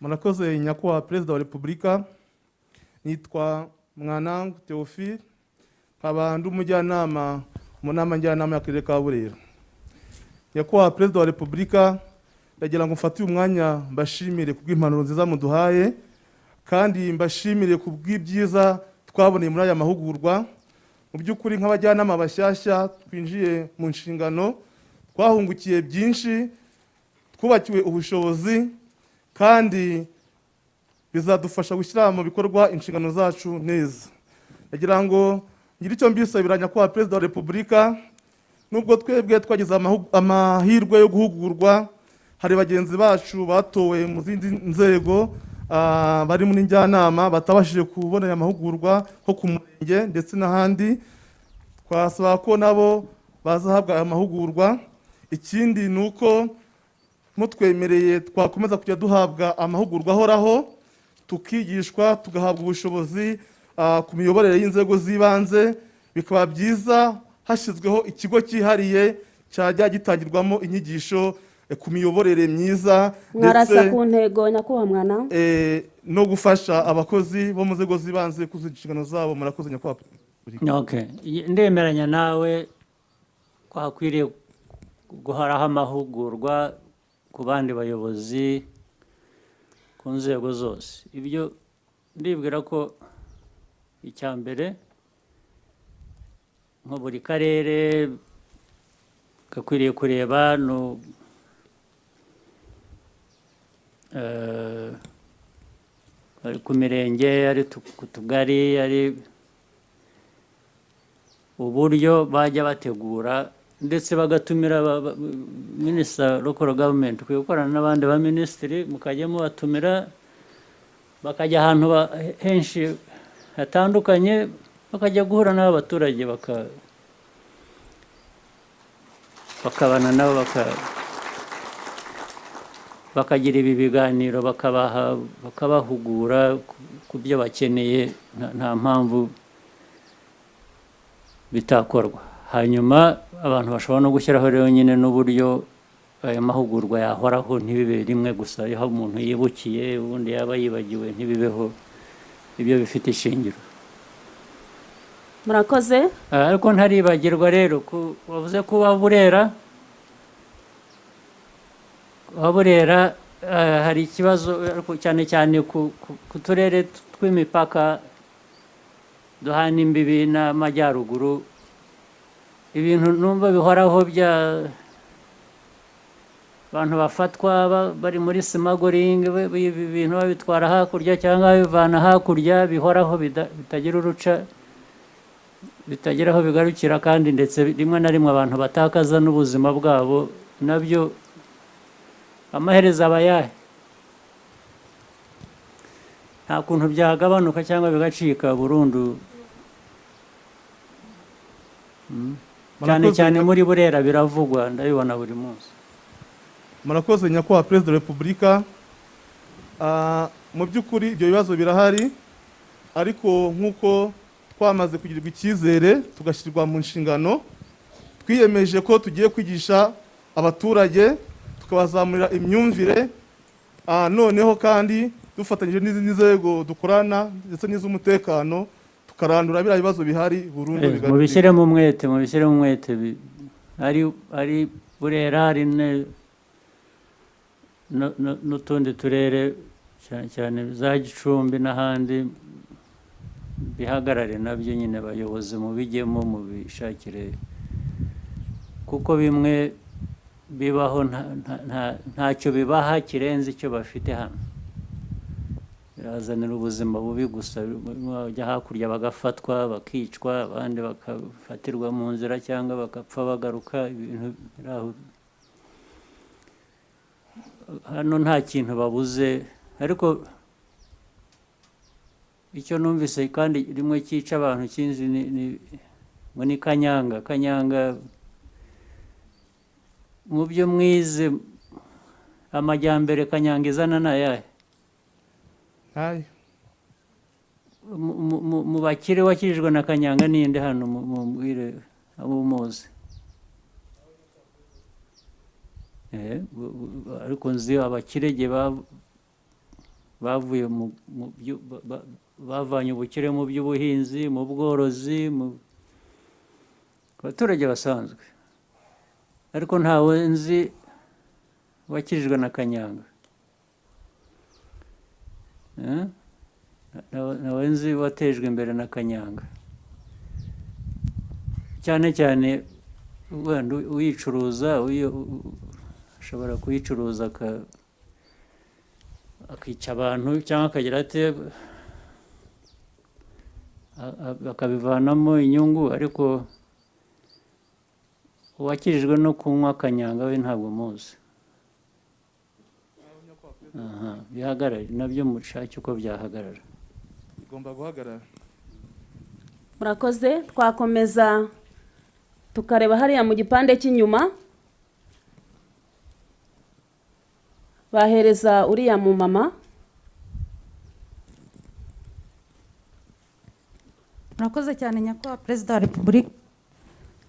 Murakoze nyakubahwa Perezida wa Repubulika, nitwa Mwanangu Theophile, nkaba ndi umujyanama mu nama njyanama y'akarere ka Burera. Nyakubahwa Perezida wa Repubulika, ndagira ngo mfate uyu mwanya mbashimire kubw'impanuro nziza muduhaye, kandi mbashimire kubw'ibyiza twaboneye muri aya mahugurwa. Mu by'ukuri nk'abajyanama bashyashya twinjiye mu nshingano, twahungukiye byinshi, twubakiwe ubushobozi, kandi bizadufasha gushyira mu bikorwa inshingano zacu neza. Ndagira ngo ngire icyo mbisabira nyakubahwa Perezida wa Repubulika, nubwo twebwe twagize amahirwe yo guhugurwa, hari bagenzi bacu batowe mu zindi nzego bari muri njyanama batabashije kubona aya mahugurwa nko ku murenge ndetse n'ahandi. Twasaba ko nabo bazahabwa aya mahugurwa. Ikindi ni uko mutwemereye twakomeza kujya duhabwa amahugurwa ahoraho, tukigishwa, tugahabwa ubushobozi ku miyoborere y'inzego z'ibanze. Bikaba byiza hashyizweho ikigo cyihariye cyajya gitangirwamo inyigisho ku miyoborere myiza mwarasa ku ntego nyakubahwa Mwana no gufasha abakozi bo mu nzego z'ibanze kuzuza inshingano zabo. Murakoze nyakubahwa. Okay, ndemeranya nawe ko hakwiriye guhoraho amahugurwa ku bandi bayobozi ku nzego zose. Ibyo ndibwira ko icya mbere nko buri karere gakwiriye kureba ari ku mirenge, ari ku tugari, ari uburyo bajya bategura ndetse bagatumira minisita local government, ukwiye gukorana n'abandi ba minisitiri mukajya mubatumira, bakajya ahantu henshi hatandukanye, bakajya guhura n'abaturage bakabana nabo, bakagira ibi biganiro, bakabahugura ku byo bakeneye. Nta mpamvu bitakorwa. Hanyuma abantu bashobora no gushyiraho rero nyine n'uburyo aya mahugurwa yahoraho, ntibibe rimwe gusa aho umuntu yibukiye ubundi yaba yibagiwe, ntibibeho. Ibyo bifite ishingiro. murakoze. Ariko ntaribagirwa rero wavuze ko Burera hari ikibazo cyane cyane ku turere tw'imipaka duhana imbibi n'amajyaruguru. Ibintu numva bihoraho abantu bafatwa bari muri smuggling, ibintu babitwara hakurya cyangwa bivana hakurya, bihoraho bitagira uruca, bitagira aho bigarukira, kandi ndetse rimwe na rimwe abantu batakaza n'ubuzima bwabo. Nabyo amaherezo aba ayahe? Nta kuntu byagabanuka cyangwa bigacika burundu? Cyane cyane muri Burera biravugwa, ndabibona buri munsi. Murakoze nyakubahwa Perezida wa Repubulika. Mu by'ukuri ibyo bibazo birahari, ariko nk'uko twamaze kugirirwa icyizere tugashyirwa mu nshingano, twiyemeje ko tugiye kwigisha abaturage, tukabazamurira imyumvire, noneho kandi dufatanyije n'izindi nzego dukorana ndetse n'iz'umutekano, tukarandura biriya bibazo bihari burundu. Mubishyiremo umwete, ari Burera, hari n'utundi turere cyane za Gicumbi n'ahandi, bihagarare nabyo nyine. Abayobozi mubijyemo, mubishakire, kuko bimwe bibaho ntacyo bibaha kirenze icyo bafite hano. Birazanira ubuzima bubi gusa. Bajya hakurya bagafatwa, bakicwa, abandi bakafatirwa mu nzira cyangwa bagapfa bagaruka. Ibintu biraho hano nta kintu babuze. Ariko icyo numvise kandi rimwe cyica abantu kinzi ngo ni Kanyanga. Mu byo mwize amajyambere Kanyanga izana ni ayahe? Mu bakire wakijijwe na Kanyanga ninde hano? Mumbwire abo muzi. ariko nzi abakirege bavuye bavanye ubukire mu by'ubuhinzi, mu bworozi, mu baturage basanzwe, ariko ntawe nzi wakijijwe na Kanyanga, ntawe nzi watejwe imbere na Kanyanga, cyane cyane wenda uyicuruza ashobora kuyicuruza akica abantu cyangwa akagira ate akabivanamo inyungu, ariko uwakijijwe no kunywa Kanyanga we ntabwo muzi. Bihagarare nabyo mushake uko byahagarara, bigomba guhagarara. Murakoze. Twakomeza tukareba hariya mu gipande cy'inyuma, bahereza uriya mu mama. Murakoze cyane nyakubahwa Perezida wa Repubulika.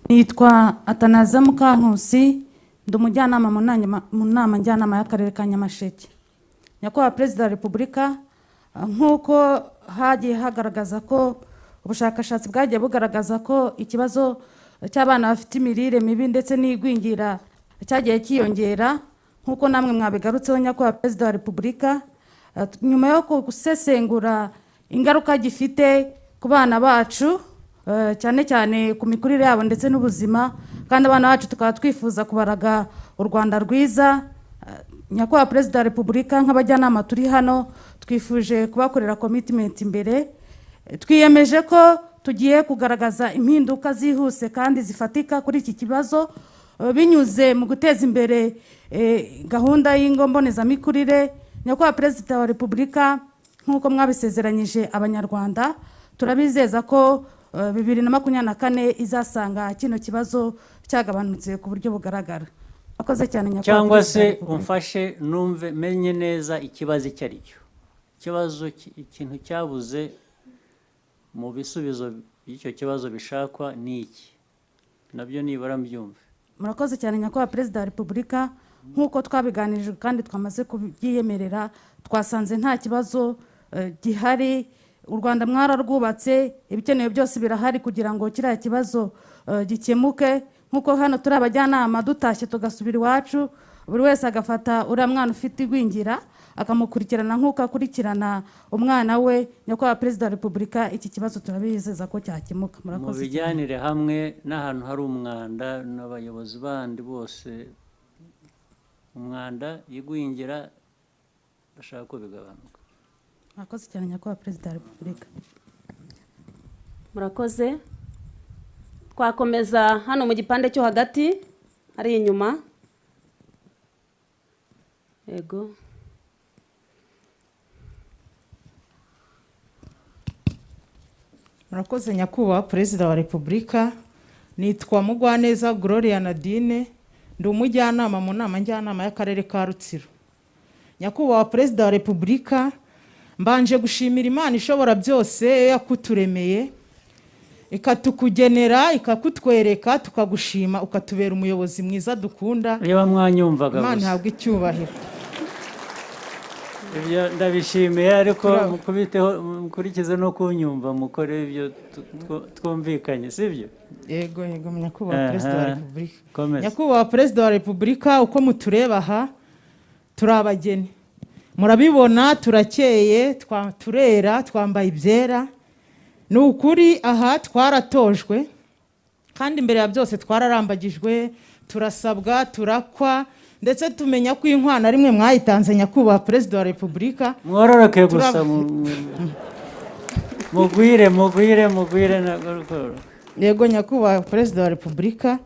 Nitwa Atanaza Mukankusi, ndi umujyanama mu nama njyanama y'akarere ka Nyamasheke. Nyakubahwa Perezida wa Repubulika, nk'uko hagiye hagaragaza ko ubushakashatsi bwagiye bugaragaza ko ikibazo cy'abana bafite imirire mibi ndetse n'igwingira cyagiye kiyongera, nk'uko namwe mwabigarutseho nyakubahwa Perezida wa Repubulika, nyuma yo gusesengura ingaruka gifite ku bana bacu, cyane cyane ku mikurire yabo ndetse n'ubuzima, kandi abana bacu tukaba twifuza kubaraga u Rwanda rwiza, nyakubahwa Perezida wa Repubulika nk'abajyanama turi hano twifuje kubakorera commitment imbere. Twiyemeje ko tugiye kugaragaza impinduka zihuse kandi zifatika kuri iki kibazo, binyuze mu guteza imbere gahunda y'ingo mbonezamikurire. Nyakubahwa Perezida wa Repubulika, nk'uko mwabisezeranyije Abanyarwanda, turabizeza ko 2024 izasanga kino kibazo cyagabanutse ku buryo bugaragara. Akoze cyane nyakubahwa. Cyangwa se umfashe numve menye neza ikibazo icyo ari cyo. Ikibazo ikintu cyabuze mu bisubizo by'icyo kibazo bishakwa ni iki, nabyo nibara mbyumve. Murakoze cyane nyakubahwa Perezida wa Repubulika, nk'uko twabiganirije kandi twamaze kubyiyemerera, twasanze nta kibazo gihari. U Rwanda mwararwubatse, ibikenewe byose birahari kugira ngo kiriya kibazo gikemuke. Nk'uko hano turi abajyanama dutashye tugasubira iwacu, buri wese agafata uriya mwana ufite igwingira akamukurikirana nk'uko akurikirana umwana we. Nyakubahwa Perezida wa Repubulika, iki kibazo turabizeza ko cyakemuka. Murakoze. Mu bijyanire hamwe n'ahantu hari umwanda n'abayobozi bandi bose, umwanda igwingira bashaka ko bigabanuka. Murakoze cyane nyakubahwa Perezida wa Repubulika. Murakoze. Twakomeza hano mu gipande cyo hagati ari inyuma. Yego. Murakoze nyakubahwa Perezida wa Repubulika. Nitwa Mugwaneza Gloria Nadine, ndi umujyanama mu nama njyanama y'akarere ka Rutsiro. Nyakubahwa Perezida wa Repubulika, mbanje gushimira Imana ishobora byose yakuturemeye, ikatukugenera, ikakutwereka, tukagushima, ukatubera umuyobozi mwiza dukunda. Reba mwanyumvaga gusa. Imana ntabwo icyubahiro. Ibyo ndabishimiye, ariko mukurikize no kunyumva, mukore ibyo twumvikanye, sibyo? Yego nyakubahwa Perezida wa Repubulika. Nyakubahwa Perezida wa Repubulika, uko mutureba aha turi abageni, murabibona turakeye, turera, twambaye ibyera. Ni ukuri aha twaratojwe, kandi imbere ya byose twararambagijwe, turasabwa, turakwa, ndetse tumenya ko inkwano rimwe mwayitanze nyakubahwa Perezida wa Repubulika. Mwororoke gusa mugwire Yego nyakubahwa Perezida wa Repubulika,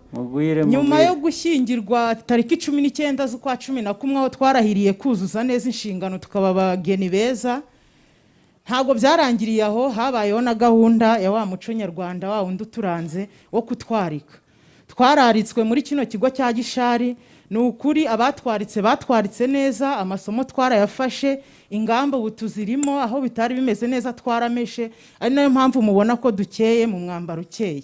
nyuma yo gushyingirwa tariki 19 z'ukwa 11 aho twarahiriye kuzuza neza inshingano tukaba abageni beza, ntabwo byarangiriye aho. Habayeho na gahunda ya wa muco nyarwanda wa wundi uturanze wo kutwarika. Twararitswe muri kino kigo cya Gishari. Ni ukuri abatwaritse batwaritse neza, amasomo twarayafashe, ingamba ubu tuzirimo, aho bitari bimeze neza twarameshe, ari nayo mpamvu mubona ko dukeye mu mwambaro ukeye.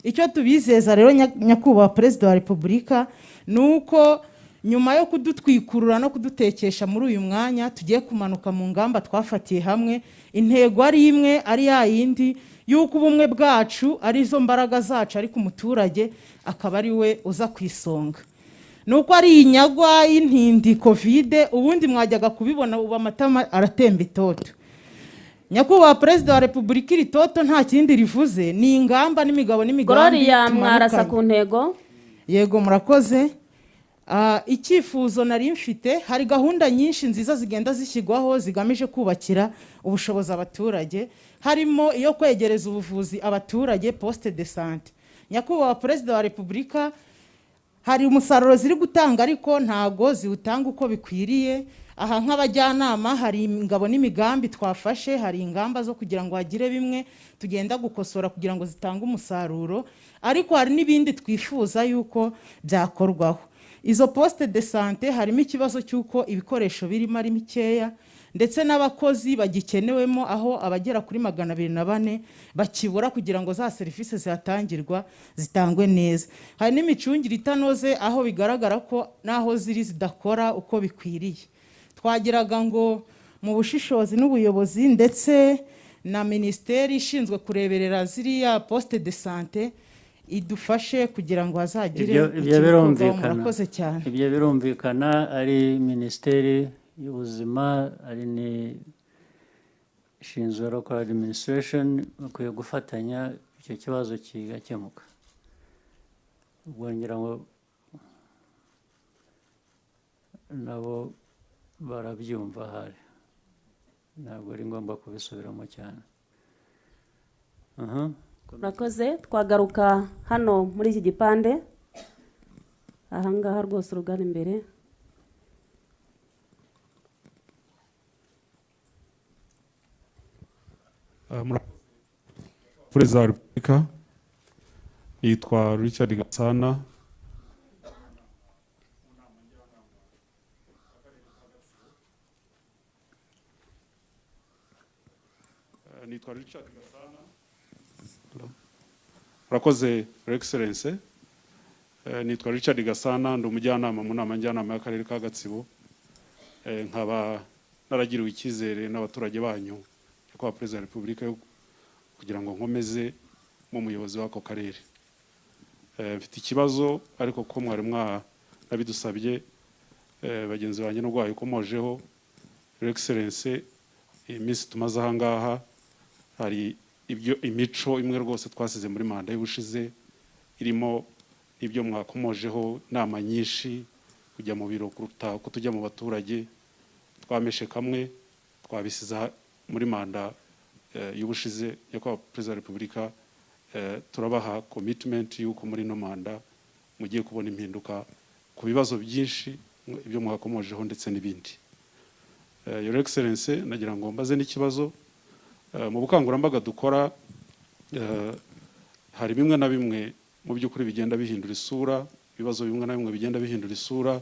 Icyo tubizeza rero nyakubahwa Perezida wa Repubulika, nuko nyuma yo kudutwikurura no kudutekesha muri uyu mwanya tugiye kumanuka mu ngamba twafatiye hamwe, intego ari imwe ari ya yindi y'uko ubumwe bwacu ari zo mbaraga zacu, ariko umuturage akaba ari we uza ku isonga. Nuko ari inyagwa y'intindi kovide, ubundi mwajyaga kubibona ubu amatama aratemba itoto. Nyakubahwa Perezida wa Repubulika, iri toto nta kindi rivuze, ni ingamba n'imigabo n'imigambi. Gloria mwarasa ku ntego. Yego murakoze. Icyifuzo nari mfite, hari gahunda nyinshi nziza zigenda zishyirwaho zigamije kubakira ubushobozi abaturage, harimo iyo kwegereza ubuvuzi abaturage, poste de santé. Nyakubahwa Perezida wa Repubulika, hari umusaruro ziri gutanga ariko ntago ziwutanga uko bikwiriye. Aha nk'abajyanama hari ingabo n'imigambi twafashe, hari ingamba zo kugira ngo hagire bimwe tugenda gukosora kugira ngo zitange umusaruro, ariko hari n'ibindi twifuza yuko byakorwaho. Izo poste de santé harimo ikibazo cy'uko ibikoresho birimo ari mikeya, ndetse n'abakozi bagikenewemo aho abagera kuri 204 bakibura kugira ngo za serivisi zihatangirwa zitangwe neza. Hari n'imicungire itanoze aho bigaragara ko naho ziri zidakora uko bikwiriye. Twagiraga ngo mu bushishozi n'ubuyobozi ndetse na ministeri ishinzwe kureberera ziriya poste de santé idufashe kugira ngo hazagire murakoze cyane. Ibyo birumvikana, ari ministeri y'ubuzima, ari ni ishinzwe local administration, bakwiye gufatanya icyo kibazo kigakemuka. Ubwo ngira ngo nabo barabyumva, hari ntabwo ari ngombwa kubisubiramo cyane. Murakoze. Twagaruka hano muri iki gipande, ahangaha rwose urugana imbere. Perezida wa Repubulika, yitwa Richard Gasana, Murakoze Excellence. Nitwa Richard Gasana, ndi umujyanama mu nama njyanama y'akarere ka Gatsibo. Nkaba naragiriwe icyizere n'abaturage banyu kwa Perezida wa Repubulika kugira ngo nkomeze mu muyobozi w'ako karere. Mfite ikibazo ariko ko mwari nabidusabye, bagenzi banjye n'ubwayo ukomojeho Excellence. Iminsi tumaze aha ngaha hari ibyo imico imwe rwose twasize muri manda y'ubushize, irimo ibyo mwakomojeho, nama nyinshi, kujya mu biro kuruta uko tujya mu baturage. Twameshe kamwe twabisize muri manda y'ubushize. Nyakubahwa Perezida wa Repubulika, turabaha commitment y'uko muri no manda mugiye kubona impinduka ku bibazo byinshi, ibyo mwakomojeho ndetse n'ibindi. Your Excellence, nagira ngo mbaze n'ikibazo. Mu bukangurambaga dukora, hari bimwe na bimwe mu by'ukuri bigenda bihindura isura, ibibazo bimwe na bimwe bigenda bihindura isura.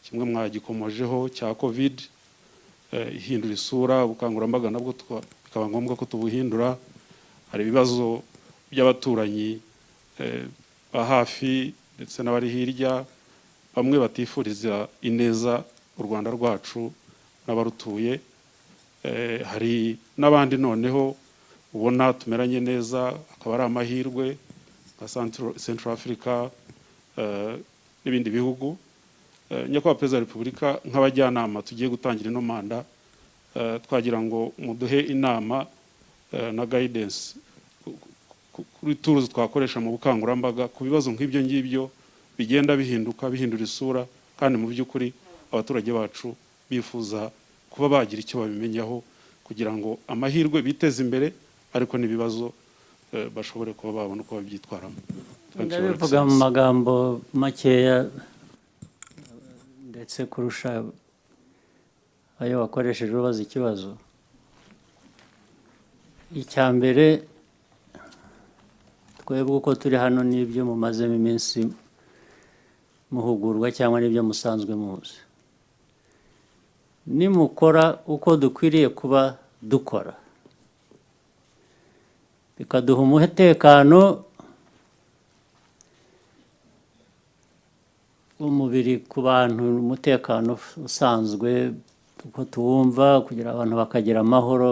Kimwe mwagikomojeho cya covid ihindura isura, ubukangurambaga nabwo bikaba ngombwa ko tubuhindura. Hari ibibazo by'abaturanyi ba hafi ndetse n'abari hirya, bamwe batifuriza ineza u Rwanda rwacu n'abarutuye. Hari n'abandi noneho ubona tumeranye neza, akaba ari amahirwe nka Central Africa n'ibindi bihugu. Nyakubahwa Perezida wa Repubulika, nk'abajyanama tugiye gutangira ino manda, twagira ngo muduhe inama na guidance kuri tools twakoresha mu bukangurambaga ku bibazo nk'ibyo ngibyo bigenda bihindura isura, kandi mu by'ukuri abaturage bacu bifuza kuba bagira icyo babimenyaho kugira ngo amahirwe biteze imbere, ariko n'ibibazo bashobore kuba babona uko babyitwaramo. Ndabivuga mu magambo makeya ndetse kurusha ayo wakoresheje ubaza ikibazo. Icya mbere, twebwe uko turi hano n'ibyo mumazemo iminsi muhugurwa cyangwa n'ibyo musanzwe muzi, nimukora uko dukwiriye kuba dukora, bikaduha umutekano, umubiri ku bantu, umutekano usanzwe uko tuwumva, kugira abantu bakagira amahoro,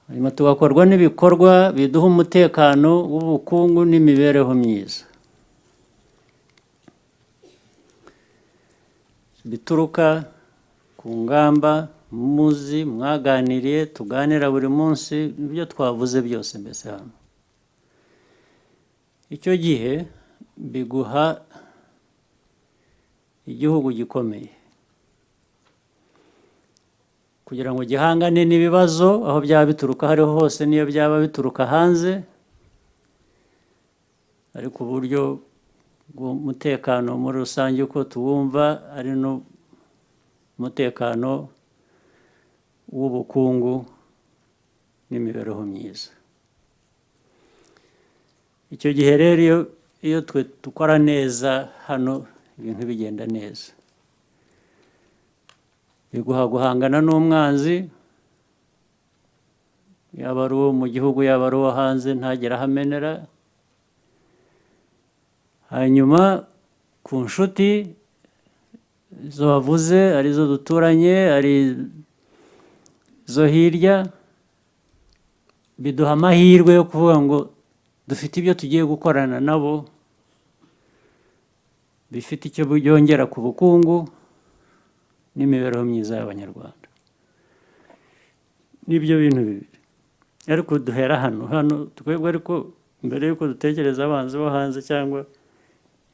hanyuma tugakorwa n'ibikorwa biduha umutekano w'ubukungu n'imibereho myiza, bituruka ku ngamba muzi mwaganiriye, tuganira buri munsi, ibyo twavuze byose mbese hano. Icyo gihe biguha igihugu gikomeye kugira ngo gihangane n'ibibazo aho byaba bituruka hariho hose, niyo byaba bituruka hanze, ariko uburyo bw'umutekano muri rusange uko tuwumva ari n'umutekano w'ubukungu n'imibereho myiza. Icyo gihe rero iyo twe dukora neza hano, ibintu bigenda neza, biguha guhangana n'umwanzi, yaba ari uwo mu gihugu yaba ari uwo hanze, ntagire aho amenera. Hanyuma ku nshuti izo wavuze, arizo duturanye, ari zo hirya, biduha amahirwe yo kuvuga ngo dufite ibyo tugiye gukorana nabo bifite icyo byongera ku bukungu n'imibereho myiza y'Abanyarwanda. Nibyo bintu bibiri. Ariko duhera hano twebwe, ariko mbere y'uko dutekereza abanzi bo hanze cyangwa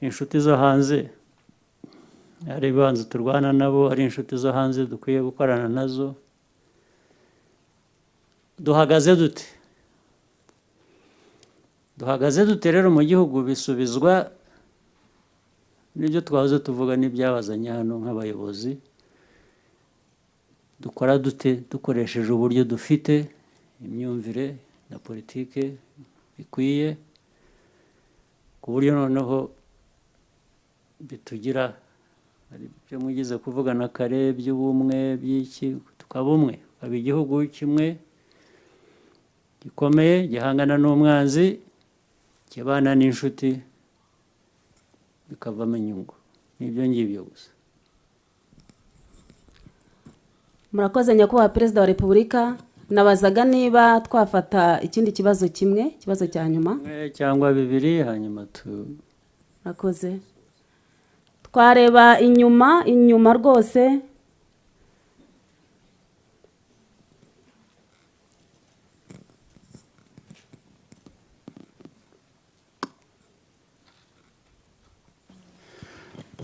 inshuti zo hanze, hari abanzi turwana nabo, hari inshuti zo hanze dukwiye gukorana nazo. Duhagaze dute rero mu gihugu? Bisubizwa n'ibyo twahoze tuvuga n'ibyabazanye hano nk'abayobozi. Dukora dute? Dukoresheje uburyo dufite, imyumvire na politike bikwiye, ku buryo noneho bitugira, hari ibyo mwigize kuvuga na kare by'ubumwe, by'iki, tukaba umwe, tukaba igihugu kimwe gikomeye gihangana n'umwanzi, kibana n'inshuti, bikavamo inyungu. Nibyo ngibyo gusa. Murakoze Nyakubahwa Perezida wa Repubulika. Nabazaga niba twafata ikindi kibazo kimwe, ikibazo cya nyuma cyangwa bibiri, hanyuma Murakoze. Twareba inyuma rwose.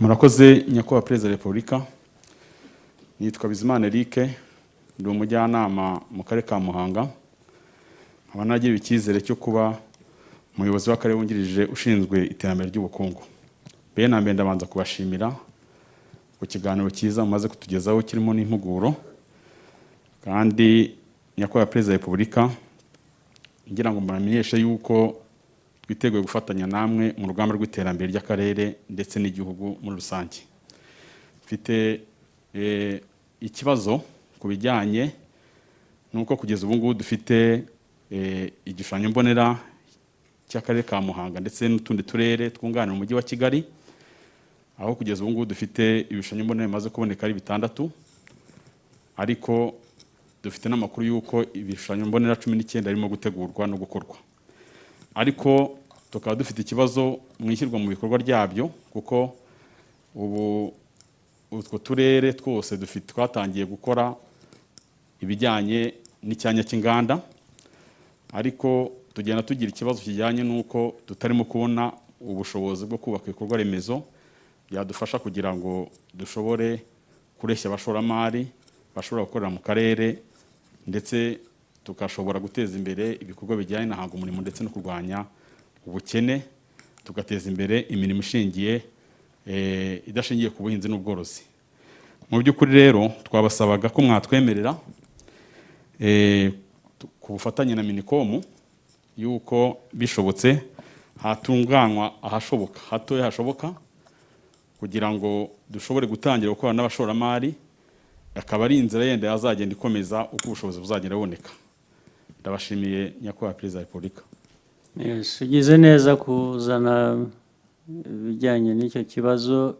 Murakoze Nyakubahwa Perezida wa Repubulika. Nitwa Bizimana Eric, ndi umujyanama mu karere ka Muhanga. Nkaba nagira icyizere cyo kuba umuyobozi w'akarere wungirije ushinzwe iterambere ry'ubukungu. Mbere na mbere ndabanza kubashimira ku kiganiro cyiza mumaze kutugezaho kirimo n'impuguro. Kandi Nyakubahwa Perezida wa Repubulika, ngira ngo muramenyeshe yuko twiteguye gufatanya namwe mu rugamba rw'iterambere ry'akarere ndetse n'igihugu muri rusange. Mfite ikibazo ku bijyanye nuko kugeza ubu ngubu dufite igishushanyo mbonera cy'akarere ka Muhanga ndetse n'utundi turere twunganira umujyi wa Kigali, aho kugeza ubu ngubu dufite ibishushanyo mbonera bimaze kuboneka ari 6, ariko dufite n'amakuru yuko ibishushanyo mbonera 19 arimo gutegurwa no gukorwa. Ariko tukaba dufite ikibazo mwishyirwa mu bikorwa ryabyo, kuko ubu utwo turere twose twatangiye gukora ibijyanye n'icyanya cy'inganda, ariko tugenda tugira ikibazo kijyanye n'uko tutarimo kubona ubushobozi bwo kubaka ibikorwa remezo byadufasha kugira ngo dushobore kureshya abashoramari bashobora gukorera mu karere, ndetse tukashobora guteza imbere ibikorwa bijyanye na hanga umurimo ndetse no kurwanya ubukene, tugateza imbere imirimo ishingiye idashingiye ku buhinzi n'ubworozi. Mu by'ukuri rero twabasabaga ko mwatwemerera ku bufatanye na Minicom yuko bishobotse hatunganywa ahashoboka, hatoya hashoboka, kugira ngo dushobore gutangira gukorana n'abashoramari, akaba ari inzira yenda yazagenda ikomeza uko ubushobozi buzagenda buboneka. Ndabashimiye Nyakubahwa Perezida wa Repubulika. Ugize neza kuzana ibijyanye n'icyo kibazo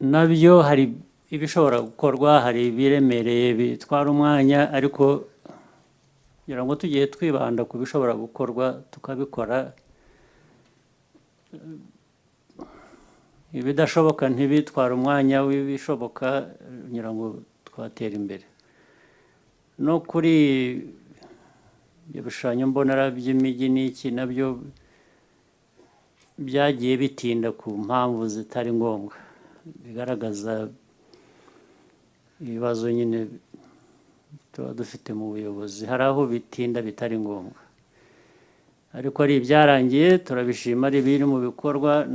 nabyo hari ibishobora gukorwa, hari ibiremereye bitwara umwanya, ariko kugira ngo tugiye twibanda ku bishobora gukorwa tukabikora, ibidashoboka ntibitwara umwanya w'ibishoboka, kugira ngo twatera imbere. No kuri ibishushanyo mbonera by'imijyi n'iki nabyo byagiye bitinda ku mpamvu zitari ngombwa, bigaragaza ibibazo nyine tuba dufite mu buyobozi. Hari aho bitinda bitari ngombwa, ariko ari ibyarangiye turabishima, ari biri mu bikorwa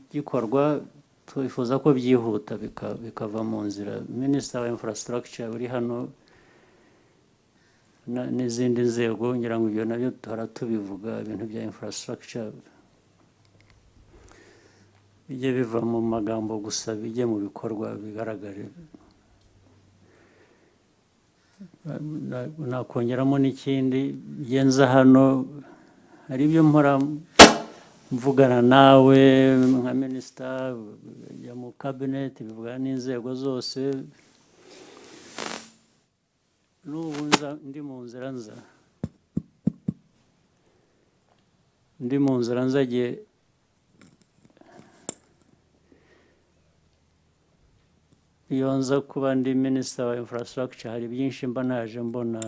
bigikorwa, twifuza ko byihuta bikava mu nzira. Minisita wa infrastructure uri hano n'izindi nzego, ngira ngo ibyo nabyo duhora tubivuga, ibintu bya infrastructure bijye biva mu magambo gusa, bijye mu bikorwa bigaragare. Nakongeramo n'ikindi, genza hano hari ibyo mpora mvugana nawe nka minisita ya mu kabineti, bivugana n'inzego zose. N'ubu ndi mu nzira nzagiye iyo nza kuba ndi minisita wa infrastructure, hari byinshi mba naje mbona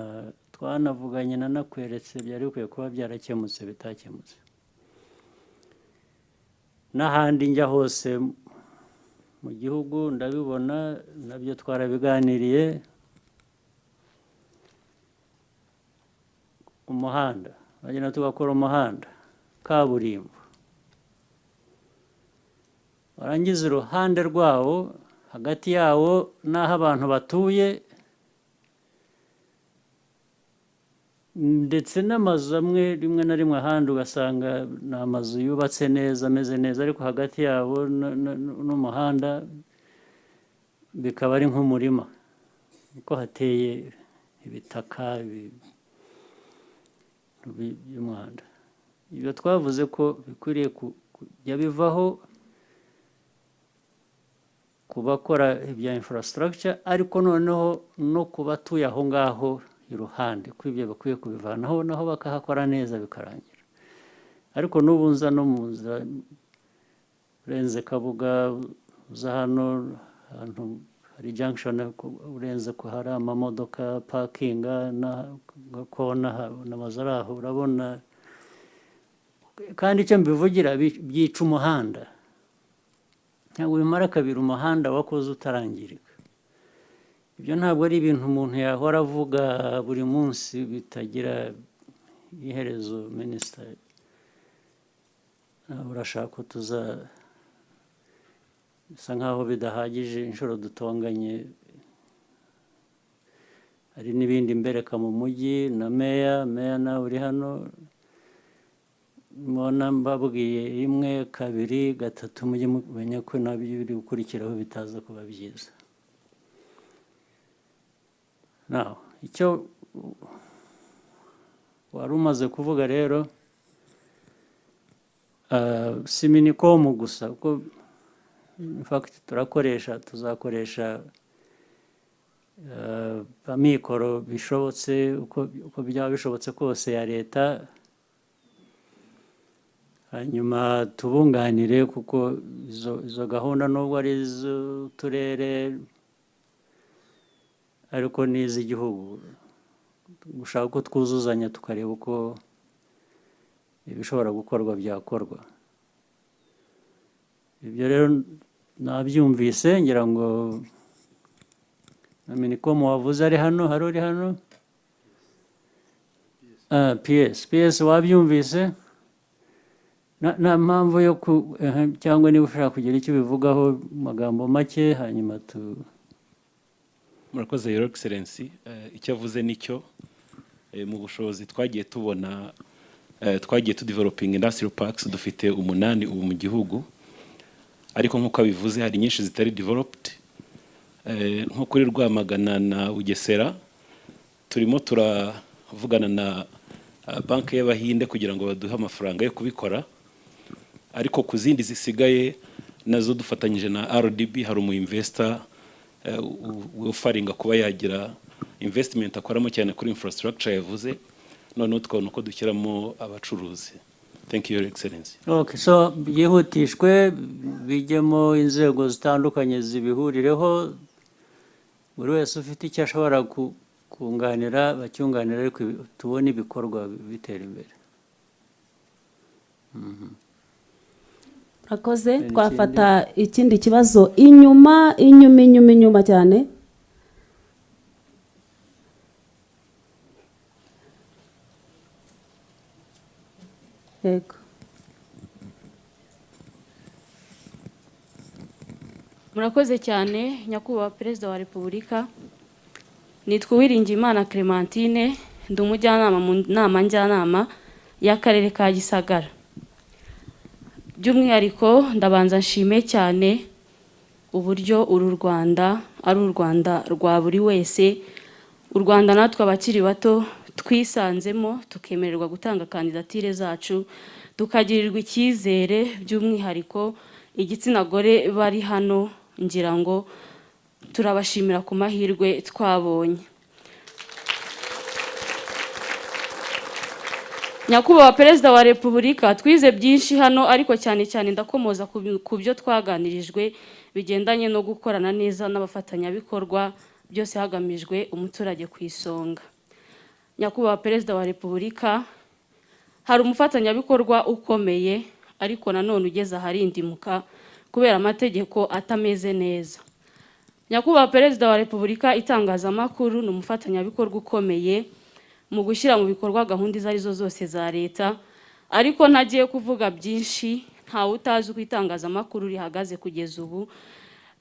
twanavuganye nanakweretse byari bikwiye kuba byarakemutse bitakemutse. N'ahandi njya hose mu gihugu ndabibona, nabyo twarabiganiriye. Umuhanda bagenda tugakora umuhanda kaburimbo, warangiza iruhande rwawo, hagati yawo n'aho abantu batuye, ndetse n'amazu amwe rimwe na rimwe ahandi ugasanga ni amazu yubatse neza ameze neza, ariko hagati yabo n'umuhanda bikaba ari nk'umurima, kuko hateye ibitaka by'umuhanda. Ibyo twavuze ko bikwiriye kujya bivaho ku bakora ibya infrastructure, ariko noneho no ku batuye aho ngaho iruhande, ko ibyo bakwiye kubivanaho naho bakahakora neza bikarangira. Ariko n'ubu nza no mu nzira urenze Kabuga uza hano, ahantu hari junction urenze ko hari amamodoka pakinga kona n'amazu ari aho, urabona. Kandi icyo mbivugira byica umuhanda, ntabwo bimara kabiri umuhanda wakoze utarangirika. Ibyo ntabwo ari ibintu umuntu yahora avuga buri munsi bitagira iherezo. Minisita, urashaka ko tuza bisa nkaho bidahagije inshuro dutonganye. Hari n'ibindi mbereka mu mujyi na meya nawe uri hano, mbona mbabwiye rimwe kabiri gatatu, mujye mumenya ko nabyo biri gukurikiraho bitaza kuba byiza. Naho icyo wari umaze kuvuga rero, si minikomu gusa, kuko in fact tuzakoresha amikoro bishobotse, uko byaba bishobotse kose ya leta, hanyuma tubunganire, kuko izo gahunda nubwo ari iz'uturere ariko n'iz'igihugu, gushaka ko twuzuzanya tukareba uko ibishobora gukorwa byakorwa. Ibyo rero nabyumvise, ngira ngo na minikomu wavuze ari hano, hari uri hano, PS wabyumvise. Nta mpamvu yo cyangwa niba ushaka kugira icyo bivugaho magambo make, hanyuma Murakoze Your Excellency. Icyo avuze nicyo, mu bushobozi twagiye tubona, twagiye tudeveloping industrial parks, dufite 8 ubu mu gihugu, ariko nk'uko abivuze hari nyinshi zitari developed. Nko kuri Rwamagana na Bugesera turimo turavugana banki y'Abahinde kugira ngo baduhe amafaranga yo kubikora, ariko ku zindi zisigaye nazo dufatanyije na RDB hari umu investor ufaringa kuba yagira investment akoramo cyane kuri infrastructure yavuze, noneho tukabona uko dushyiramo abacuruzi. Thank you, Your Excellency. Okay, so byihutishwe bijyemo inzego zitandukanye zibihurireho, buri wese ufite icyo ashobora kunganira bacyunganira, ariko tubone ibikorwa bitera imbere. Murakoze. Twafata ikindi kibazo inyuma cyane. Yego. Murakoze cyane nyakubahwa Perezida wa Repubulika. Nitwa Uwiringiyimana Clementine, ndi umujyanama mu nama njyanama y'akarere ka Gisagara. By'umwihariko ndabanza nshime cyane uburyo uru Rwanda ari u Rwanda rwa buri wese, u Rwanda natwe abakiri bato twisanzemo tukemererwa gutanga kandidatire zacu, tukagirirwa icyizere, by'umwihariko igitsina gore bari hano, ngira ngo turabashimira ku mahirwe twabonye. Nyakubahwa Perezida wa Repubulika, twize byinshi hano, ariko cyane cyane ndakomoza ku byo twaganirijwe bigendanye no gukorana neza n'abafatanyabikorwa, byose hagamijwe umuturage ku isonga. Nyakubahwa Perezida wa Repubulika, hari umufatanyabikorwa ukomeye ariko nanone ugeze aharindimuka kubera amategeko atameze neza. Nyakubahwa Perezida wa Repubulika, itangazamakuru ni umufatanyabikorwa ukomeye mu gushyira mu bikorwa gahunda izo arizo zose za leta, ariko ntagiye kuvuga byinshi, ntawe utazi uko itangazamakuru rihagaze kugeza ubu.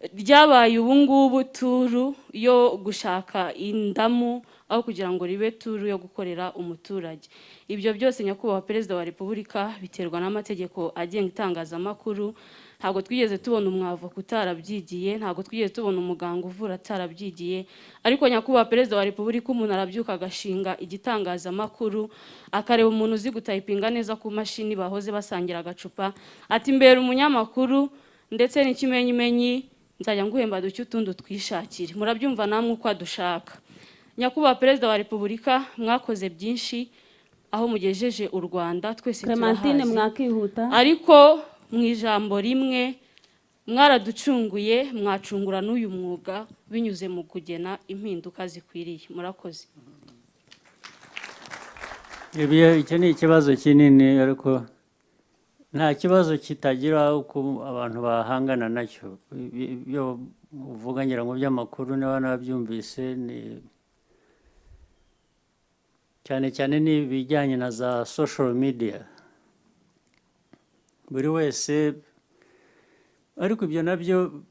Ryabaye ubu ngubu turu yo gushaka indamu aho kugira ngo ribe turu yo gukorera umuturage. Ibyo byose Nyakubahwa Perezida wa Repubulika biterwa n'amategeko agenga itangazamakuru. Ntabwo twigeze tubona umwavoka utarabyigiye, ntabwo twigeze tubona umuganga uvura atarabyigiye, ariko Nyakubahwa Perezida wa Repubulika umuntu arabyuka agashinga igitangazamakuru, akareba umuntu uzi gutayipinga neza ku mashini bahoze basangira agacupa, ati mbere umunyamakuru ndetse n'ikimenyimenyi, nzajya nguhemba duke utundi twishakire. Murabyumva namwe uko adushaka. Nyakubahwa Perezida wa Repubulika, mwakoze byinshi aho mugejeje u Rwanda, twese Clementine mwakihuta. Ariko mu ijambo rimwe mwaraducunguye, mwacungura n'uyu mwuga binyuze mu kugena impinduka zikwiriye. Murakoze. Icyo ni ikibazo kinini, ariko nta kibazo kitagira uko abantu bahangana nacyo. Iyo uvuga ngira ngo by'amakuru niba nabyumvise, ni cyane cyane n'ibijyanye na za social media, buri wese, ariko ibyo nabyo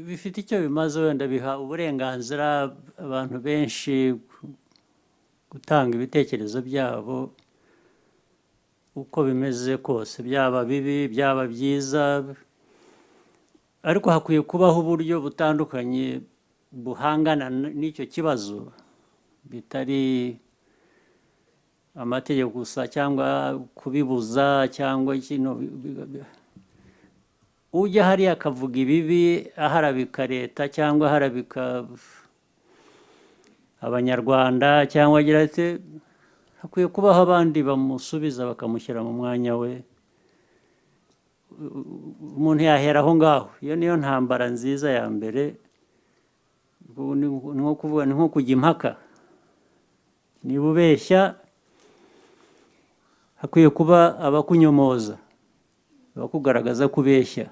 bifite icyo bimaze, wenda biha uburenganzira abantu benshi gutanga ibitekerezo byabo uko bimeze kose, byaba bibi byaba byiza, ariko hakwiye kubaho uburyo butandukanye buhangana n'icyo kibazo, bitari amategeko gusa cyangwa kubibuza cyangwa kino. Ujya hariya akavuga ibibi, aharabika leta cyangwa aharabika abanyarwanda cyangwa agira ati, hakwiye kubaho abandi bamusubiza bakamushyira mu mwanya we. Umuntu yahera aho ngaho. Iyo niyo ntambara nziza ya mbere. Ni nko kuvuga, ni nko kujya impaka. Niba ubeshya, hakwiye kuba abakunyomoza, abakugaragaza kubeshya.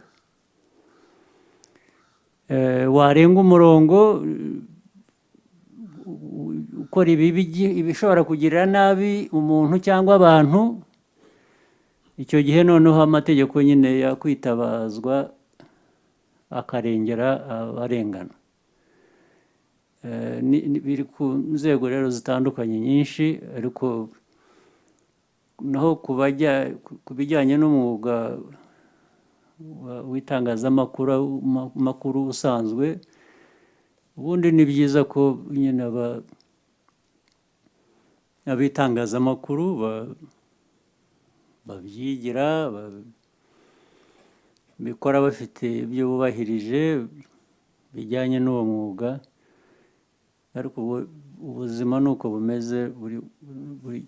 Warenga umurongo ukora ibishobora kugirira nabi umuntu cyangwa abantu, icyo gihe noneho amategeko nyine yakwitabazwa akarengera abarengana. Biri ku nzego rero zitandukanye nyinshi, ariko naho ku bijyanye n'umwuga w'itangazamakuru usanzwe, ubundi ni byiza ko nyine abitangazamakuru babyigira bikora bafite ibyo bubahirije bijyanye n'uwo mwuga, ariko ubuzima ni uko bumeze, buri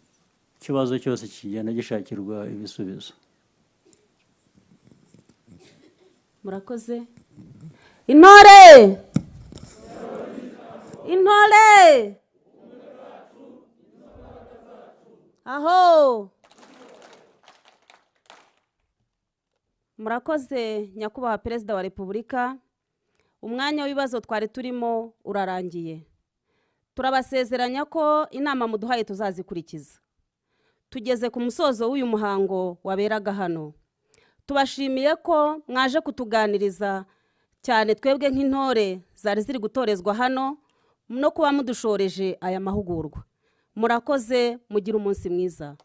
kibazo cyose kigenda gishakirwa ibisubizo. murakoze. Intore intore aho. Murakoze nyakubahwa perezida wa repubulika, umwanya w'ibibazo twari turimo urarangiye. Turabasezeranya ko inama muduhaye tuzazikurikiza. Tugeze ku musozo w'uyu muhango waberaga hano. Tubashimiye ko mwaje kutuganiriza cyane twebwe nk'intore zari ziri gutorezwa hano no kuba mudushoreje aya mahugurwa. Murakoze, mugira umunsi mwiza.